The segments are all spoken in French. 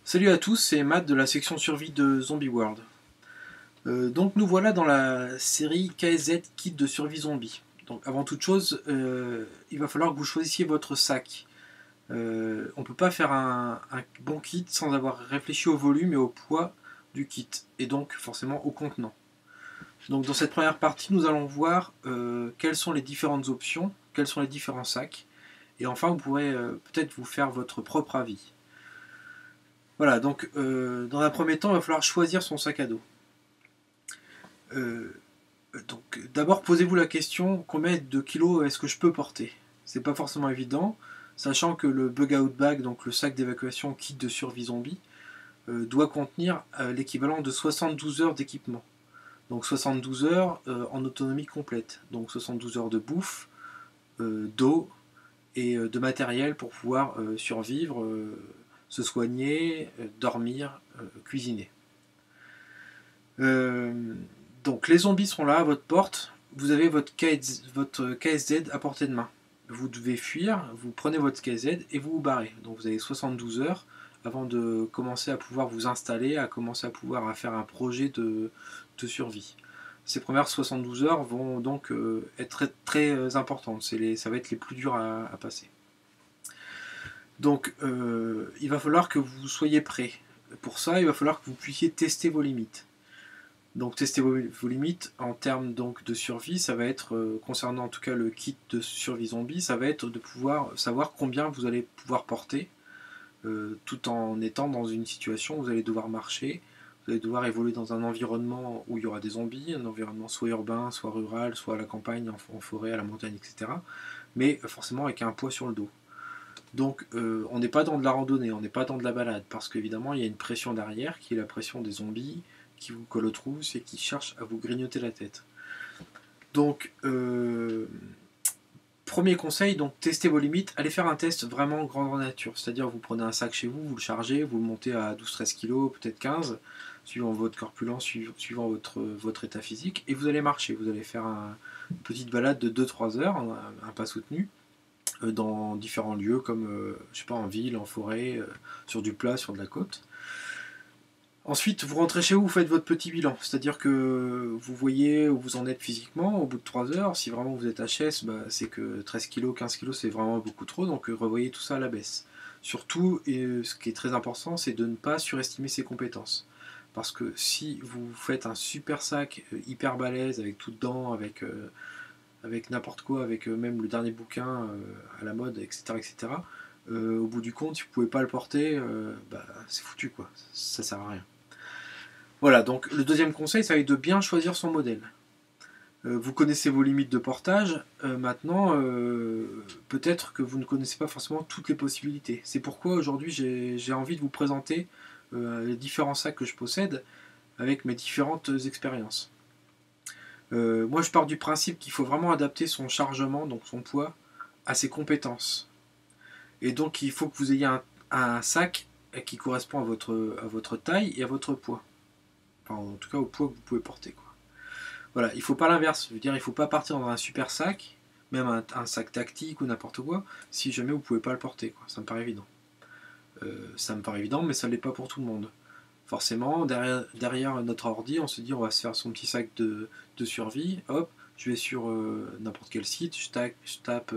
Salut à tous, c'est Matt de la section survie de Zombie World. Donc nous voilà dans la série KSZ Kit de survie zombie. Donc avant toute chose, il va falloir que vous choisissiez votre sac. On ne peut pas faire un bon kit sans avoir réfléchi au volume et au poids du kit, et donc forcément au contenant. Donc dans cette première partie, nous allons voir quelles sont les différentes options, quels sont les différents sacs, et enfin vous pourrez peut-être vous faire votre propre avis. Voilà, donc dans un premier temps, il va falloir choisir son sac à dos. Donc d'abord posez-vous la question, combien de kilos est-ce que je peux porter? C'est pas forcément évident, sachant que le bug out bag, donc le sac d'évacuation kit de survie zombie, doit contenir l'équivalent de 72 heures d'équipement. Donc 72 heures en autonomie complète, donc 72 heures de bouffe, d'eau et de matériel pour pouvoir survivre, se soigner, dormir, cuisiner. Donc les zombies sont là à votre porte, vous avez votre KSZ à portée de main. Vous devez fuir, vous prenez votre KSZ et vous vous barrez. Donc vous avez 72 heures avant de commencer à pouvoir vous installer, à commencer à pouvoir faire un projet de survie. Ces premières 72 heures vont donc être très importantes, ça va être les plus dures à passer. Donc il va falloir que vous soyez prêts. Pour ça, il va falloir que vous puissiez tester vos limites. Donc tester vos limites en termes donc de survie, ça va être, concernant en tout cas le kit de survie zombie, ça va être de pouvoir savoir combien vous allez pouvoir porter, tout en étant dans une situation où vous allez devoir marcher, vous allez devoir évoluer dans un environnement où il y aura des zombies, un environnement soit urbain, soit rural, soit à la campagne, en forêt, à la montagne, etc. Mais forcément avec un poids sur le dos. Donc on n'est pas dans de la randonnée, on n'est pas dans de la balade, parce qu'évidemment il y a une pression derrière, qui est la pression des zombies, qui vous colle aux trousses et qui cherchent à vous grignoter la tête. Donc, premier conseil, donc testez vos limites, allez faire un test vraiment grandeur nature, c'est-à-dire vous prenez un sac chez vous, vous le chargez, vous le montez à 12-13 kg, peut-être 15, suivant votre corpulence, suivant votre état physique, et vous allez marcher, vous allez faire une petite balade de 2-3 heures, un pas soutenu, dans différents lieux comme, je sais pas, en ville, en forêt, sur du plat, sur de la côte. Ensuite, vous rentrez chez vous, vous faites votre petit bilan, c'est-à-dire que vous voyez où vous en êtes physiquement au bout de 3 heures. Si vraiment vous êtes HS, c'est que 13 kg, 15 kg, c'est vraiment beaucoup trop, donc revoyez tout ça à la baisse. Surtout, et ce qui est très important, c'est de ne pas surestimer ses compétences. Parce que si vous faites un super sac hyper balèze, avec tout dedans, avec n'importe quoi, avec même le dernier bouquin à la mode, etc., au bout du compte, si vous ne pouvez pas le porter, c'est foutu, quoi. Ça sert à rien. Voilà, donc le deuxième conseil, ça va être de bien choisir son modèle. Vous connaissez vos limites de portage, maintenant, peut-être que vous ne connaissez pas forcément toutes les possibilités. C'est pourquoi aujourd'hui j'ai envie de vous présenter les différents sacs que je possède avec mes différentes expériences. Moi je pars du principe qu'il faut vraiment adapter son chargement, donc son poids, à ses compétences. Et donc il faut que vous ayez un sac qui correspond à votre taille et à votre poids. Enfin, en tout cas au poids que vous pouvez porter, quoi. Voilà, il ne faut pas l'inverse. Je veux dire, il ne faut pas partir dans un super sac, même un sac tactique ou n'importe quoi, si jamais vous ne pouvez pas le porter, quoi. Ça me paraît évident. Ça me paraît évident, mais ça ne l'est pas pour tout le monde. Forcément, derrière notre ordi, on se dit on va se faire son petit sac de survie. Hop, je vais sur n'importe quel site, je tape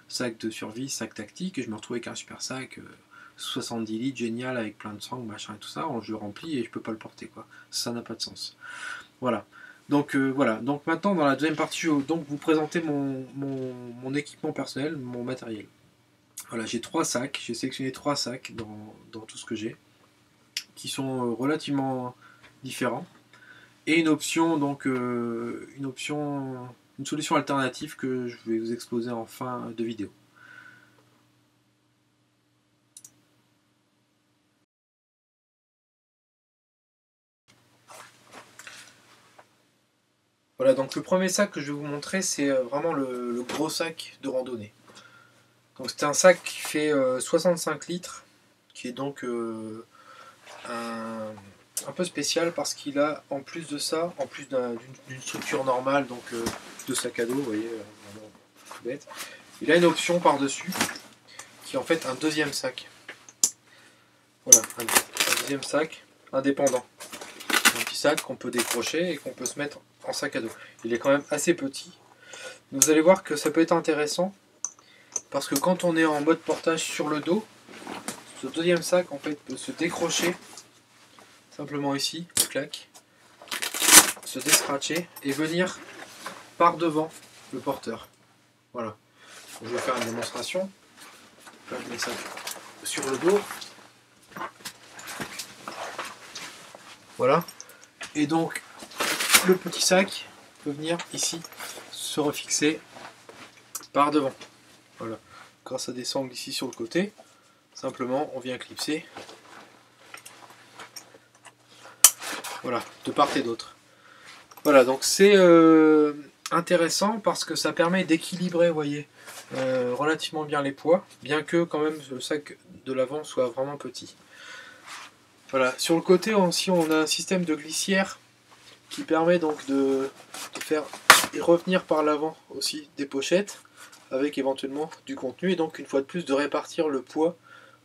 sac de survie, sac tactique, et je me retrouve avec un super sac 70 litres, génial, avec plein de sang, machin et tout ça. Je le remplis et je peux pas le porter, quoi. Ça n'a pas de sens. Voilà. Donc voilà. Donc maintenant, dans la deuxième partie, je vais donc vous présenter mon équipement personnel, mon matériel. Voilà, j'ai 3 sacs. J'ai sélectionné 3 sacs dans tout ce que j'ai, qui sont relativement différents, et une option, donc une solution alternative que je vais vous exposer en fin de vidéo. Voilà, donc le premier sac que je vais vous montrer, c'est vraiment le gros sac de randonnée. Donc c'est un sac qui fait 65 litres, qui est donc un peu spécial parce qu'il a, en plus de ça, en plus d'une structure normale, donc de sac à dos, vous voyez, vraiment tout bête, il a une option par-dessus qui est en fait un deuxième sac. Voilà, deuxième sac indépendant. Un petit sac qu'on peut décrocher et qu'on peut se mettre en sac à dos. Il est quand même assez petit. Vous allez voir que ça peut être intéressant parce que quand on est en mode portage sur le dos, ce deuxième sac en fait peut se décrocher simplement ici, clac, se déscratcher et venir par devant le porteur. Voilà. Je vais faire une démonstration. Là, je mets ça sur le dos. Voilà. Et donc, le petit sac peut venir ici se refixer par devant. Voilà. Grâce à des sangles ici sur le côté, simplement on vient clipser. Voilà, de part et d'autre. Voilà, donc c'est intéressant parce que ça permet d'équilibrer, vous voyez, relativement bien les poids, bien que quand même le sac de l'avant soit vraiment petit. Voilà, sur le côté aussi on a un système de glissière qui permet donc de faire revenir par l'avant aussi des pochettes avec éventuellement du contenu et donc une fois de plus de répartir le poids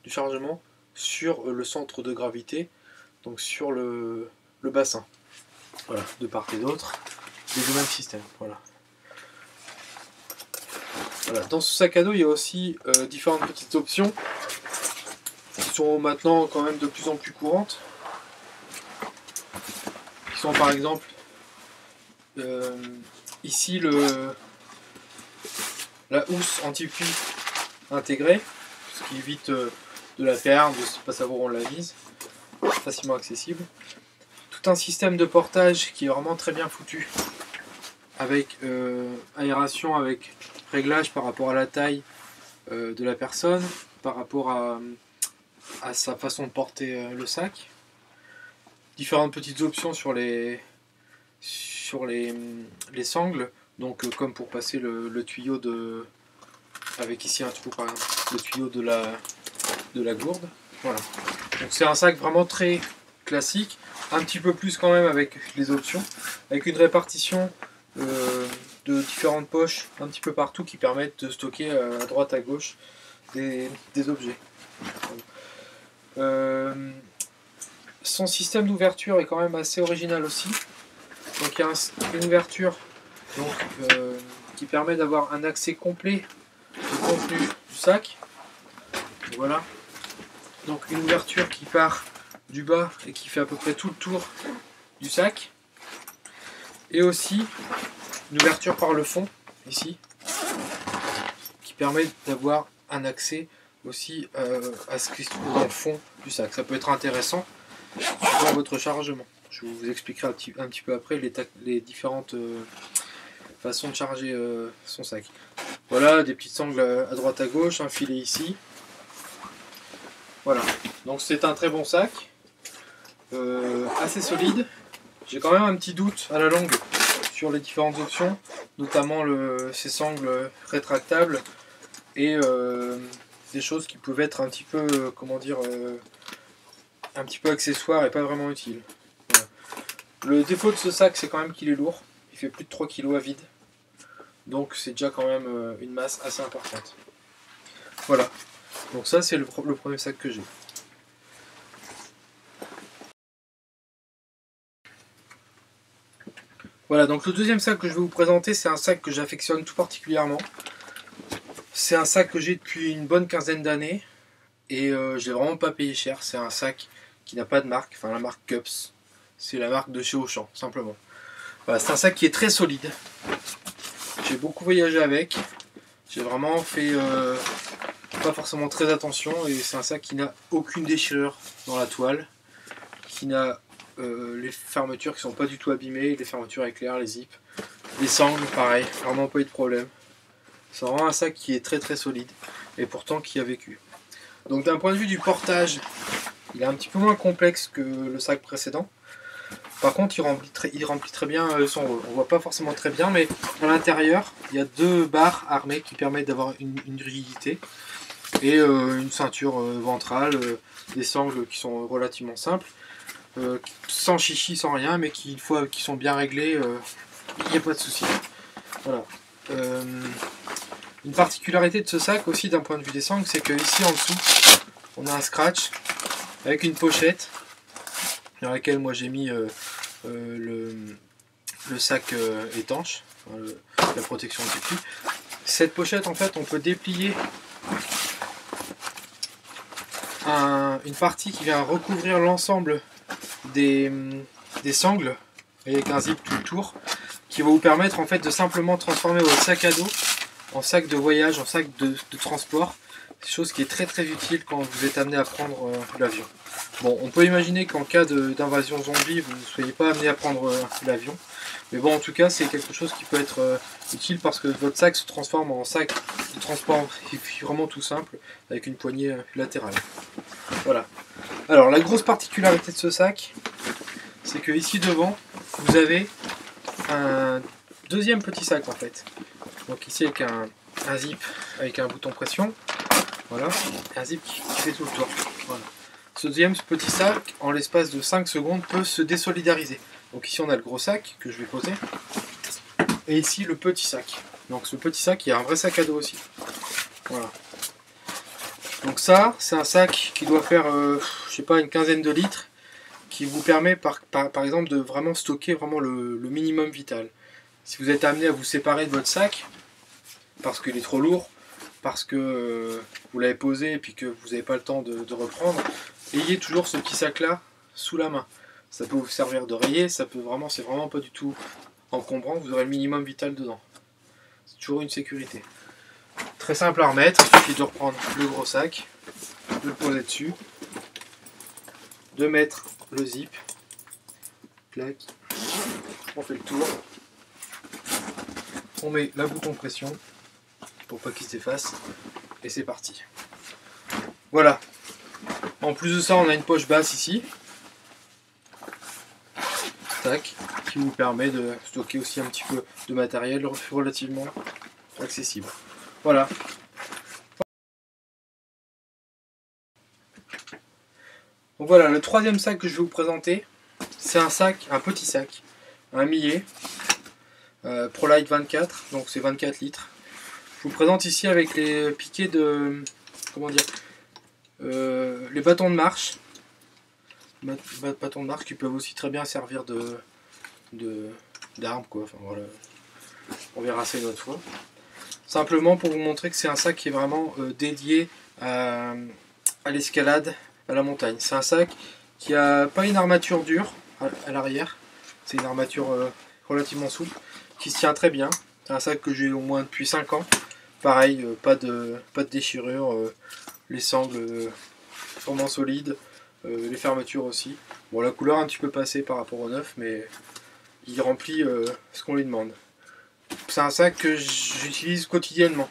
du chargement sur le centre de gravité, donc sur le bassin. Voilà, de part et d'autre, du même système. Voilà. Voilà. Dans ce sac à dos, il y a aussi différentes petites options qui sont maintenant quand même de plus en plus courantes. Qui sont par exemple ici la housse anti-pluie intégrée, ce qui évite de la perdre, de ne pas savoir où on l'a mise, facilement accessible. Tout un système de portage qui est vraiment très bien foutu, avec aération, avec réglage par rapport à la taille de la personne, par rapport à sa façon de porter le sac. Différentes petites options sur les sangles, donc comme pour passer le tuyau avec ici un trou par exemple, le tuyau de la gourde. Voilà. Donc c'est un sac vraiment très classique, un petit peu plus quand même avec les options, avec une répartition de différentes poches un petit peu partout qui permettent de stocker à droite à gauche des objets. Son système d'ouverture est quand même assez original aussi. Donc il y a une ouverture donc, qui permet d'avoir un accès complet au contenu du sac. Voilà. Donc une ouverture qui part du bas et qui fait à peu près tout le tour du sac. Et aussi une ouverture par le fond, ici, qui permet d'avoir un accès aussi à ce qui se trouve dans le fond du sac. Ça peut être intéressant suivant votre chargement. Je vous expliquerai un petit peu après les différentes façon de charger son sac. Voilà, des petites sangles à droite à gauche, un filet ici. Voilà, donc c'est un très bon sac, assez solide. J'ai quand même un petit doute à la longue sur les différentes options, notamment ces sangles rétractables et des choses qui peuvent être un petit peu, comment dire, un petit peu accessoires et pas vraiment utiles. Voilà. Le défaut de ce sac, c'est quand même qu'il est lourd. Il fait plus de 3 kg à vide. Donc c'est déjà quand même une masse assez importante. Voilà. Donc ça c'est le premier sac que j'ai. Voilà, donc le deuxième sac que je vais vous présenter, c'est un sac que j'affectionne tout particulièrement. C'est un sac que j'ai depuis une bonne quinzaine d'années. Et je l'ai vraiment pas payé cher. C'est un sac qui n'a pas de marque, enfin la marque Cups. C'est la marque de chez Auchan, simplement. Voilà, c'est un sac qui est très solide. J'ai beaucoup voyagé avec. J'ai vraiment fait pas forcément très attention. Et c'est un sac qui n'a aucune déchirure dans la toile. Qui n'a les fermetures qui sont pas du tout abîmées. Les fermetures éclairs, les zips. Les sangles, pareil. Vraiment pas eu de problème. C'est vraiment un sac qui est très très solide. Et pourtant qui a vécu. Donc d'un point de vue du portage, il est un petit peu moins complexe que le sac précédent. Par contre, il remplit très bien son rôle. On voit pas forcément très bien, mais à l'intérieur, il y a deux barres armées qui permettent d'avoir une rigidité et une ceinture ventrale, des sangles qui sont relativement simples, sans chichi, sans rien, mais qui, une fois qu'ils sont bien réglés, il n'y a pas de souci. Voilà. Une particularité de ce sac aussi d'un point de vue des sangles, c'est que ici en dessous, on a un scratch avec une pochette dans laquelle moi j'ai mis le sac étanche, enfin, la protection anti-pluie. Cette pochette, en fait, on peut déplier une partie qui vient recouvrir l'ensemble des sangles avec un zip tout autour, qui va vous permettre en fait de simplement transformer votre sac à dos en sac de voyage, en sac de transport, chose qui est très très utile quand vous êtes amené à prendre l'avion. Bon, on peut imaginer qu'en cas d'invasion zombie, vous ne soyez pas amené à prendre l'avion, mais bon, en tout cas, c'est quelque chose qui peut être utile parce que votre sac se transforme en sac de transport vraiment tout simple, avec une poignée latérale. Voilà. Alors, la grosse particularité de ce sac, c'est que ici devant, vous avez un deuxième petit sac en fait. Donc ici avec un zip avec un bouton pression, voilà, un zip qui fait tout le tour. Voilà. Ce deuxième petit sac, en l'espace de 5 secondes, peut se désolidariser. Donc ici on a le gros sac que je vais poser, et ici le petit sac. Donc ce petit sac, il y a un vrai sac à dos aussi. Voilà. Donc ça, c'est un sac qui doit faire, je sais pas, une quinzaine de litres, qui vous permet par exemple de vraiment stocker vraiment le minimum vital. Si vous êtes amené à vous séparer de votre sac, parce qu'il est trop lourd, parce que vous l'avez posé et puis que vous n'avez pas le temps de reprendre, ayez toujours ce petit sac là sous la main. Ça peut vous servir d'oreiller, ça peut vraiment, c'est vraiment pas du tout encombrant, vous aurez le minimum vital dedans. C'est toujours une sécurité. Très simple à remettre, il suffit de reprendre le gros sac, de le poser dessus, de mettre le zip, clac, on fait le tour, on met la bouton pression pour pas qu'il s'efface et c'est parti. Voilà. En plus de ça, on a une poche basse ici, tac, qui vous permet de stocker aussi un petit peu de matériel relativement accessible. Voilà. Donc voilà, le troisième sac que je vais vous présenter, c'est un sac, un petit sac, un millet, ProLite 24, donc c'est 24 litres. Je vous présente ici avec les piquets de, comment dire, les bâtons de marche, bâtons de marche qui peuvent aussi très bien servir d'arme quoi. Enfin voilà, on verra ça une autre fois. Simplement pour vous montrer que c'est un sac qui est vraiment dédié à l'escalade, à la montagne. C'est un sac qui a pas une armature dure à l'arrière, c'est une armature relativement souple, qui se tient très bien. C'est un sac que j'ai au moins depuis 5 ans. Pareil, pas de déchirure, les sangles vraiment solides, les fermetures aussi. Bon, la couleur un petit peu passée par rapport au neuf, mais il remplit ce qu'on lui demande. C'est un sac que j'utilise quotidiennement.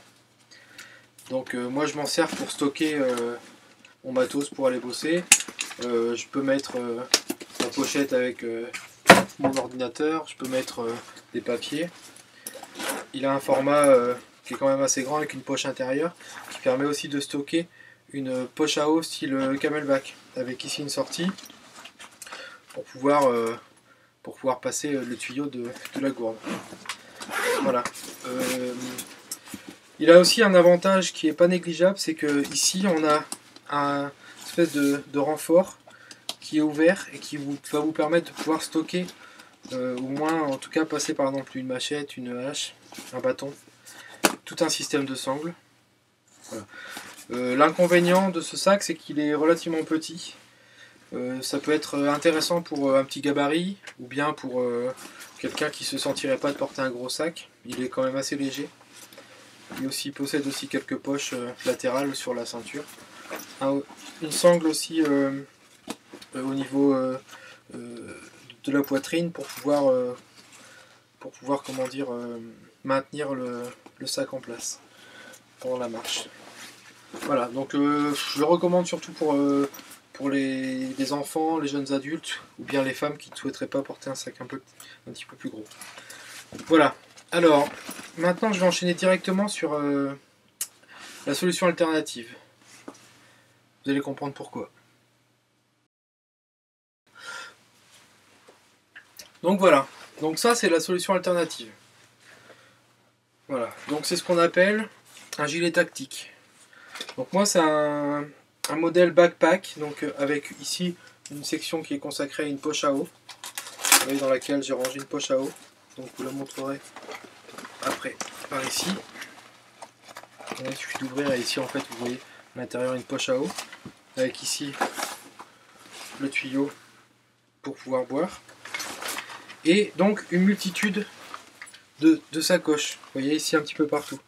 Donc moi je m'en sers pour stocker mon matos pour aller bosser. Je peux mettre la pochette avec mon ordinateur, je peux mettre des papiers. Il a un format qui est quand même assez grand avec une poche intérieure qui permet aussi de stocker une poche à eau style Camelback avec ici une sortie pour pouvoir passer le tuyau de la gourde. Voilà. Il a aussi un avantage qui n'est pas négligeable, c'est que ici on a un espèce de renfort qui est ouvert et qui va vous permettre de pouvoir stocker au moins, en tout cas, passer par exemple une machette, une hache, un bâton, tout un système de sangles. Voilà. L'inconvénient de ce sac, c'est qu'il est relativement petit. Ça peut être intéressant pour un petit gabarit ou bien pour quelqu'un qui ne se sentirait pas de porter un gros sac. Il est quand même assez léger. Il possède aussi quelques poches latérales sur la ceinture. Une sangle aussi au niveau de la poitrine pour pouvoir comment dire, maintenir le sac en place pendant la marche. Voilà, donc je le recommande surtout pour les enfants, les jeunes adultes ou bien les femmes qui ne souhaiteraient pas porter un sac un petit peu plus gros. Voilà, alors maintenant je vais enchaîner directement sur la solution alternative. Vous allez comprendre pourquoi. Donc voilà, donc ça c'est la solution alternative. Voilà, donc c'est ce qu'on appelle un gilet tactique. Donc moi c'est un modèle backpack, donc avec ici une section qui est consacrée à une poche à eau. Vous voyez, dans laquelle j'ai rangé une poche à eau. Donc vous la montrerez après par ici. Et il suffit d'ouvrir et ici en fait vous voyez à l'intérieur une poche à eau. Avec ici le tuyau pour pouvoir boire. Et donc une multitude de sacoches. Vous voyez ici un petit peu partout.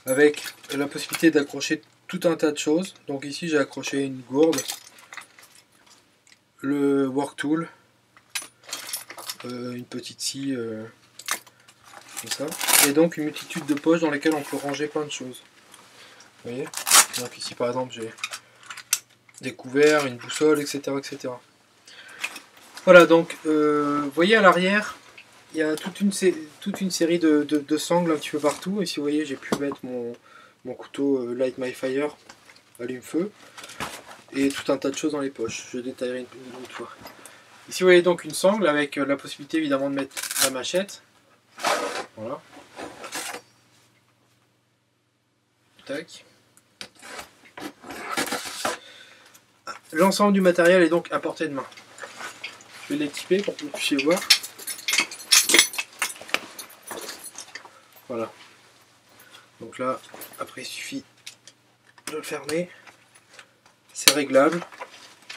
Avec la possibilité d'accrocher tout un tas de choses. Donc ici j'ai accroché une gourde, le work tool, une petite scie comme ça, et donc une multitude de poches dans lesquelles on peut ranger plein de choses. Vous voyez, donc ici par exemple j'ai des couverts, une boussole, etc. etc. Voilà, donc vous voyez à l'arrière il y a toute une série de sangles un petit peu partout. Ici vous voyez j'ai pu mettre mon couteau Light My Fire, allume-feu, et tout un tas de choses dans les poches. Je détaillerai une autre fois. Ici vous voyez donc une sangle avec la possibilité évidemment de mettre la machette. Voilà. Tac. L'ensemble du matériel est donc à portée de main. Je vais l'équiper pour que vous puissiez voir. Voilà. Donc là, après il suffit de le fermer. C'est réglable.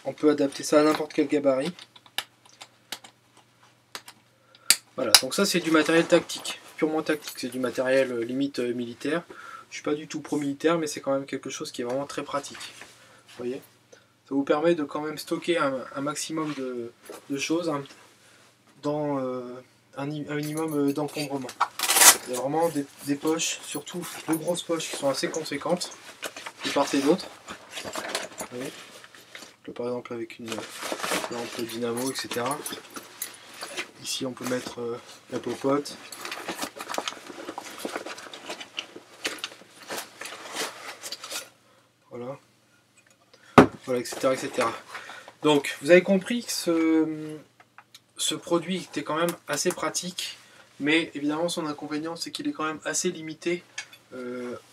On peut adapter ça à n'importe quel gabarit. Voilà, donc ça c'est du matériel tactique, purement tactique, c'est du matériel limite militaire. Je suis pas du tout pro-militaire, mais c'est quand même quelque chose qui est vraiment très pratique. Vous voyez, ça vous permet de quand même stocker un maximum de choses dans un minimum d'encombrement. Il y a vraiment des poches, surtout de grosses poches qui sont assez conséquentes, de part et d'autre. Vous voyez, par exemple avec une lampe dynamo, etc. Ici on peut mettre la popote. Voilà. Voilà, etc., etc. Donc vous avez compris que ce produit était quand même assez pratique, mais évidemment son inconvénient c'est qu'il est quand même assez limité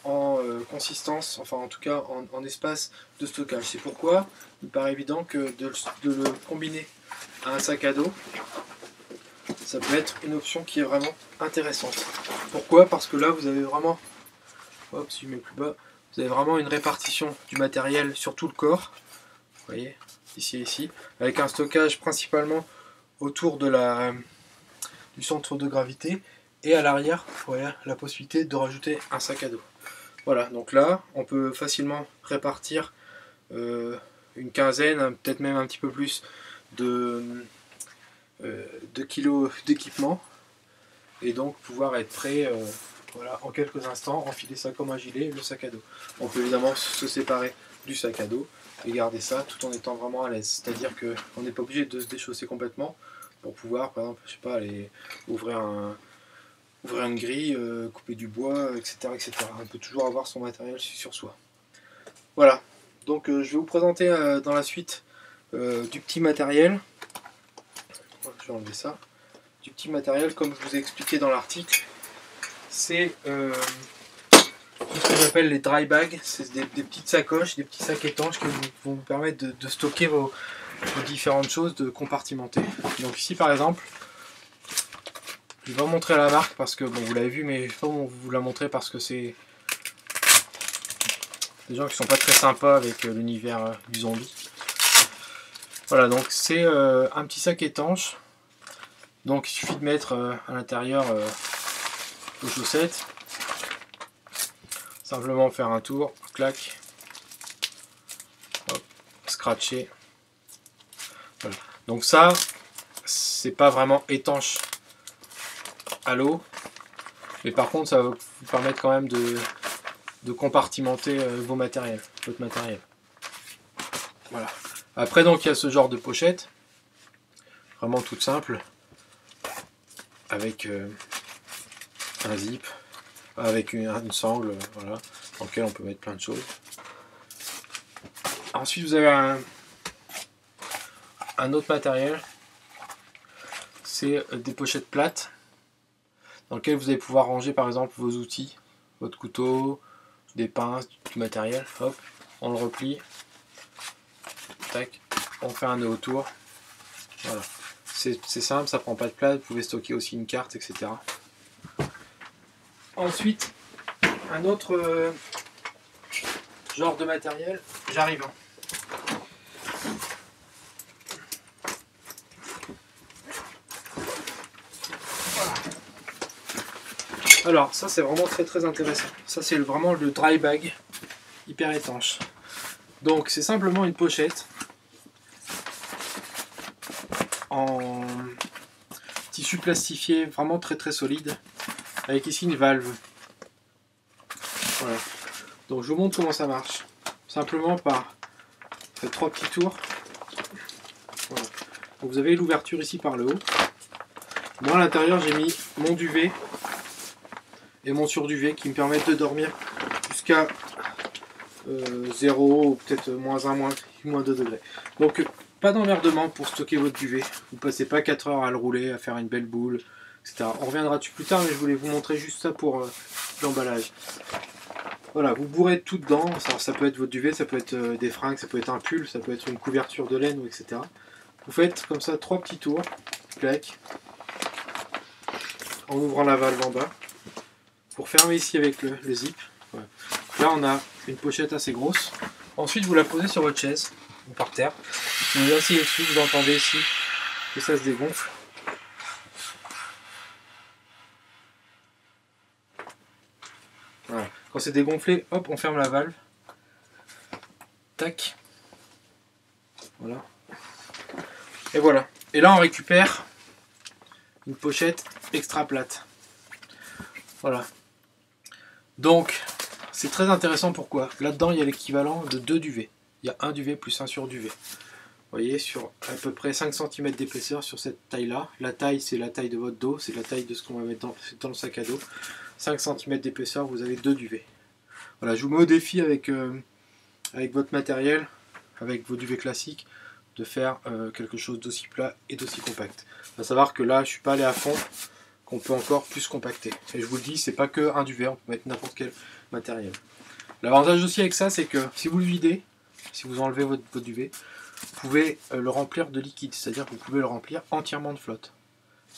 en consistance, enfin en tout cas en espace de stockage. C'est pourquoi il paraît évident que de le combiner à un sac à dos, ça peut être une option qui est vraiment intéressante. Pourquoi? Parce que là vous avez vraiment, hop, si je mets plus bas, vous avez vraiment une répartition du matériel sur tout le corps. Vous voyez, ici et ici, avec un stockage principalement autour de du centre de gravité, et à l'arrière, voilà, la possibilité de rajouter un sac à dos. Voilà, donc là, on peut facilement répartir une quinzaine, peut-être même un petit peu plus de kilos d'équipement, et donc pouvoir être prêt voilà, en quelques instants, enfiler ça comme un gilet, le sac à dos. On peut évidemment se séparer du sac à dos et garder ça tout en étant vraiment à l'aise. C'est-à-dire qu'on n'est pas obligé de se déchausser complètement pour pouvoir, par exemple, je sais pas, aller ouvrir une grille, couper du bois, etc., etc. On peut toujours avoir son matériel sur soi. Voilà, donc je vais vous présenter dans la suite du petit matériel. Je vais enlever ça. Du petit matériel, comme je vous ai expliqué dans l'article, c'est ce que j'appelle les dry bags. C'est des petites sacoches, des petits sacs étanches qui vont vous permettre de stocker vos différentes choses, de compartimenter. Donc ici par exemple, je vais vous montrer la marque parce que bon, vous l'avez vu, mais je vais pas vous la montrer parce que c'est des gens qui sont pas très sympas avec l'univers du zombie. Voilà, donc c'est un petit sac étanche. Donc il suffit de mettre à l'intérieur vos chaussettes, simplement faire un tour, clac, hop, scratcher. Voilà. Donc ça, c'est pas vraiment étanche à l'eau, mais par contre ça va vous permettre quand même de compartimenter votre matériel. Voilà. Après donc il y a ce genre de pochette, vraiment toute simple, avec un zip, avec une sangle, voilà, dans lequel on peut mettre plein de choses. Ensuite vous avez un autre matériel, c'est des pochettes plates, dans lesquelles vous allez pouvoir ranger par exemple vos outils, votre couteau, des pinces, du matériel, hop, on le replie, tac, on fait un nœud autour. Voilà. C'est simple, ça prend pas de place, vous pouvez stocker aussi une carte, etc. Ensuite, un autre genre de matériel, j'arrive. Voilà. Alors, ça c'est vraiment très intéressant. Ça c'est vraiment le dry bag, hyper étanche. Donc c'est simplement une pochette en tissu plastifié vraiment très solide, avec ici une valve. Voilà. Donc je vous montre comment ça marche. Simplement par faites 3 petits tours. Voilà. Donc vous avez l'ouverture ici par le haut. Moi à l'intérieur j'ai mis mon duvet et mon surduvet qui me permettent de dormir jusqu'à 0 ou peut-être -1, -2 degrés. Donc pas d'emmerdement pour stocker votre duvet. Vous passez pas 4 heures à le rouler, à faire une belle boule, etc. On reviendra dessus plus tard, mais je voulais vous montrer juste ça pour l'emballage. Voilà, vous bourrez tout dedans. Alors, ça peut être votre duvet, ça peut être des fringues, ça peut être un pull, ça peut être une couverture de laine, etc. Vous faites comme ça 3 petits tours, clac, en ouvrant la valve en bas, pour fermer ici avec le zip. Voilà. Là on a une pochette assez grosse. Ensuite vous la posez sur votre chaise ou par terre. Vous vous asseyez dessus, vous entendez ici que ça se dégonfle. Voilà. Quand c'est dégonflé, hop, on ferme la valve. Tac. Voilà. Et voilà. Et là on récupère une pochette extra plate. Voilà. Donc c'est très intéressant, pourquoi? Là-dedans il y a l'équivalent de 2 duvets. Il y a un duvet plus un surduvet. Vous voyez, sur à peu près 5 cm d'épaisseur sur cette taille-là. La taille, c'est la taille de votre dos, c'est la taille de ce qu'on va mettre dans le sac à dos. 5 cm d'épaisseur, vous avez 2 duvets. Voilà, je vous mets au défi avec votre matériel, avec vos duvets classiques, de faire quelque chose d'aussi plat et d'aussi compact. Il faut savoir que là, je ne suis pas allé à fond, qu'on peut encore plus compacter. Et je vous le dis, c'est pas que un duvet, on peut mettre n'importe quel matériel. L'avantage aussi avec ça, c'est que si vous le videz, si vous enlevez votre duvet, vous pouvez le remplir de liquide, c'est-à-dire que vous pouvez le remplir entièrement de flotte.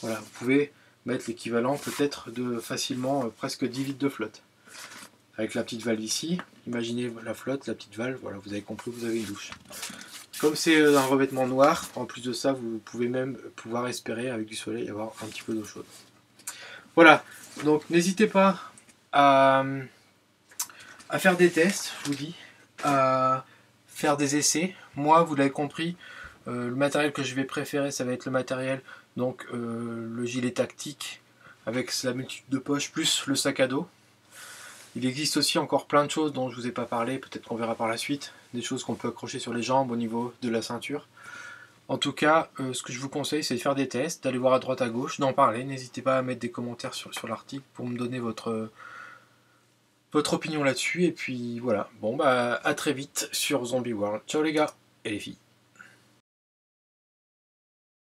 Voilà, vous pouvez mettre l'équivalent peut-être de facilement presque 10 litres de flotte. Avec la petite valve ici, imaginez la flotte, la petite valve, voilà, vous avez compris, vous avez une douche. Comme c'est un revêtement noir, en plus de ça, vous pouvez même pouvoir espérer avec du soleil avoir un petit peu d'eau chaude. Voilà, donc n'hésitez pas à faire des tests, je vous dis, à faire des essais. Moi, vous l'avez compris, le matériel que je vais préférer, ça va être le matériel, donc le gilet tactique avec la multitude de poches plus le sac à dos. Il existe aussi encore plein de choses dont je ne vous ai pas parlé, peut-être qu'on verra par la suite, des choses qu'on peut accrocher sur les jambes au niveau de la ceinture. En tout cas, ce que je vous conseille, c'est de faire des tests, d'aller voir à droite à gauche, d'en parler. N'hésitez pas à mettre des commentaires sur l'article pour me donner votre opinion là-dessus. Et puis voilà, bon bah à très vite sur Zombie World. Ciao les gars et les filles.